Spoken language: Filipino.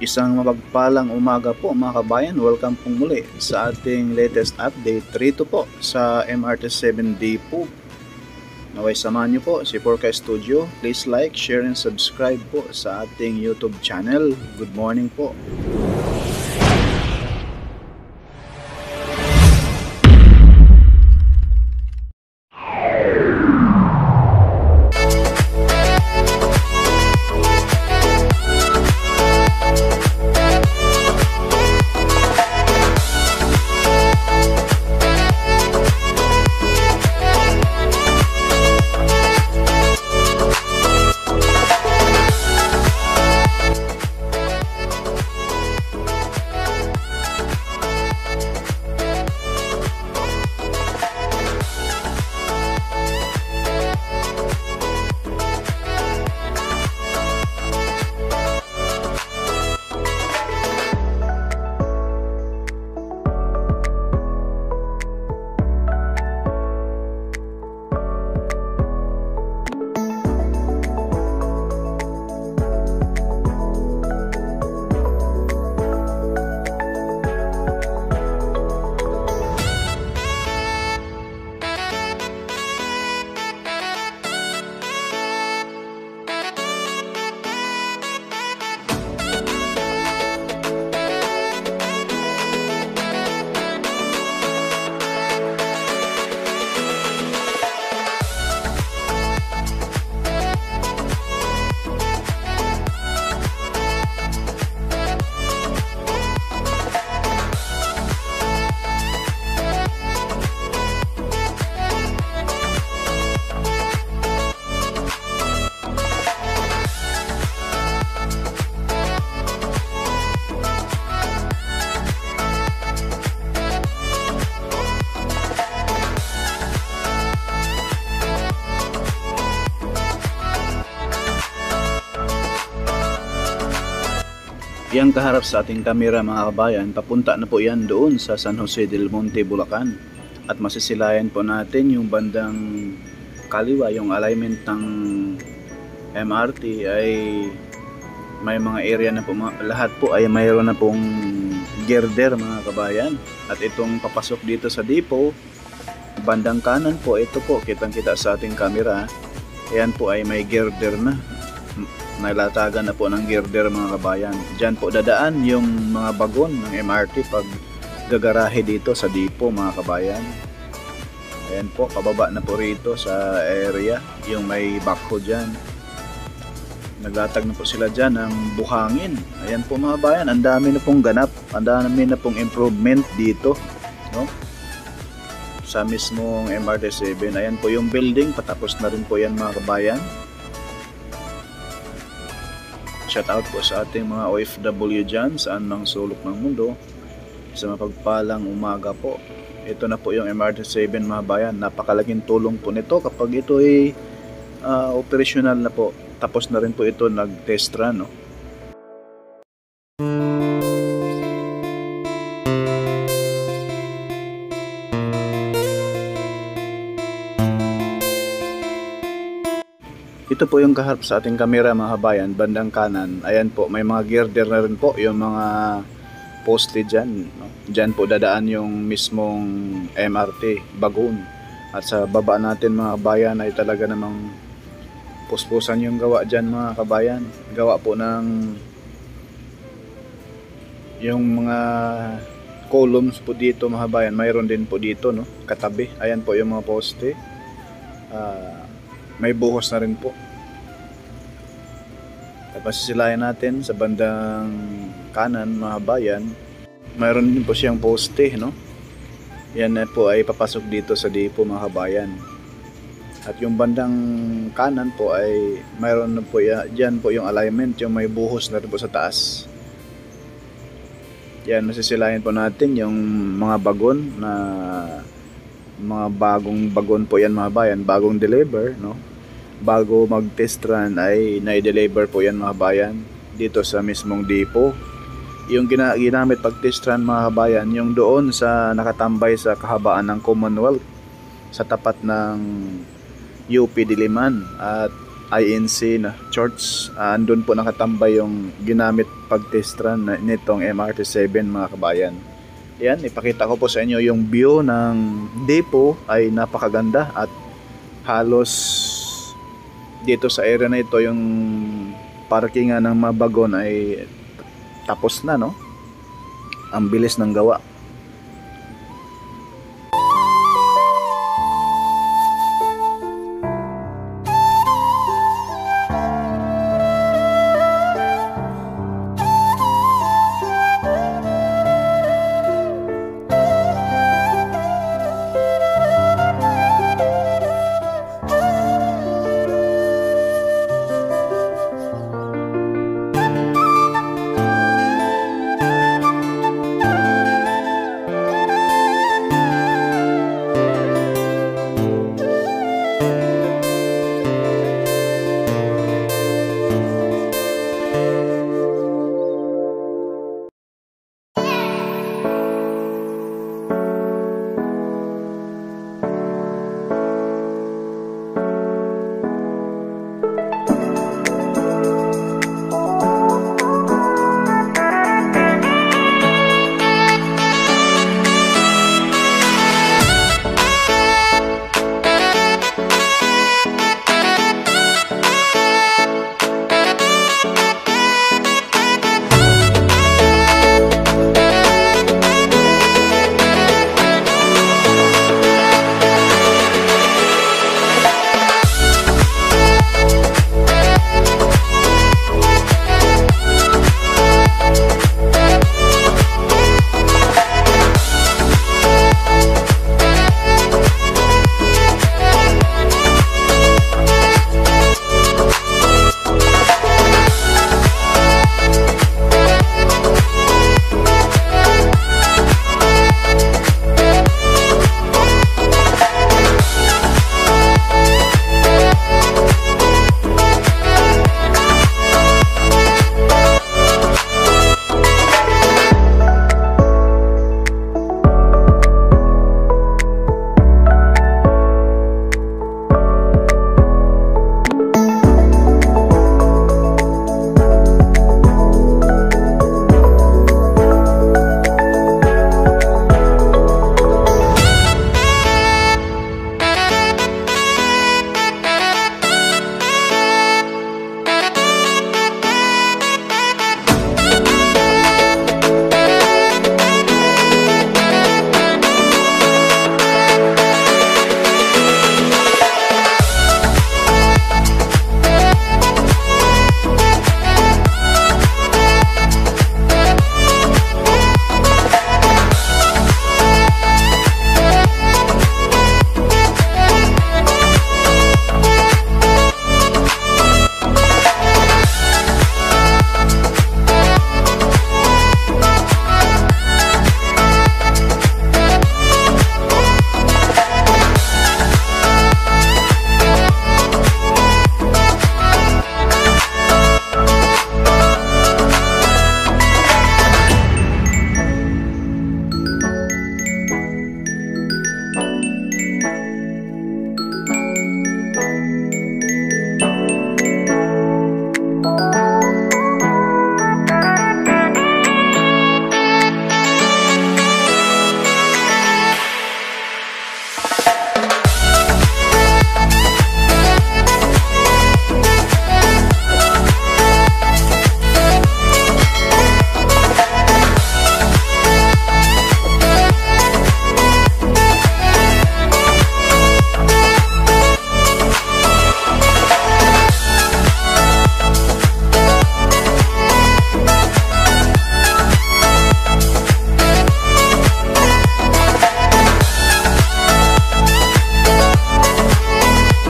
Isang mapagpalang umaga po mga kabayan, welcome pong muli sa ating latest update rito po sa MRT7 Depot. Naway samahan niyo po si Porca Studio. Please like, share, and subscribe po sa ating YouTube channel. Good morning po. Yang kaharap sa ating kamera mga kabayan, papunta na po yan doon sa San Jose del Monte, Bulacan. At masisilayan po natin yung bandang kaliwa, yung alignment ng MRT ay may mga area na po, lahat po ay mayroon na pong girder mga kabayan. At itong papasok dito sa depot, bandang kanan po, ito po, kitang kita sa ating kamera, ayan po ay may girder na. Nailatagan na po ng girder mga kabayan. Diyan po dadaan yung mga bagon ng MRT pag gagarahe dito sa depot mga kabayan. Ayan po, pababa na po rito sa area yung may backhoe dyan. Naglatag na po sila dyan ng buhangin. Ayan po mga kabayan, ang dami na pong ganap, ang dami na pong improvement dito, no? Sa mismong MRT7. Ayan po yung building, patapos na rin po yan mga kabayan. Shout out po sa ating mga OFW dyan saan mang sulok ng mundo. Sa mapagpalang umaga po. Ito na po yung MRT7 mga bayan. Napakalaking tulong po nito kapag ito ay operational na po. Tapos na rin po ito nag-test run, no? Ito po yung kaharap sa ating kamera mga kabayan, bandang kanan. Ayan po, may mga girder na rin po, yung mga poste dyan, no? Dyan po dadaan yung mismong MRT, bagon. At sa baba natin mga kabayan ay talaga namang puspusan yung gawa dyan mga kabayan. Gawa po ng yung mga columns po dito mga kabayan, mayroon din po dito, no? Katabi, ayan po yung mga poste. May buhos na rin po. At masisilayan natin sa bandang kanan mga bayan, mayroon din po siyang poste, no? Yan na po ay papasok dito sa depot mga kabayan. At yung bandang kanan po ay mayroon na po yan po yung alignment, yung may buhos na rin po sa taas. Yan, masisilayan po natin yung mga bagon na mga bagong bagon po yan mga bayan, bagong deliver, no? Bago mag-test run ay na-deliver po yan mga bayan dito sa mismong depot. Yung ginamit pag-test run mga kabayan, yung doon sa nakatambay sa kahabaan ng Commonwealth sa tapat ng UP Diliman. At INC na church. Andun po nakatambay yung ginamit pag-test run nitong MRT7 mga kabayan. Yan, ipakita ko po sa inyo yung view ng depot ay napakaganda at halos dito sa area na ito yung parkingan ng mga bagon ay tapos na, no? Ang bilis ng gawa.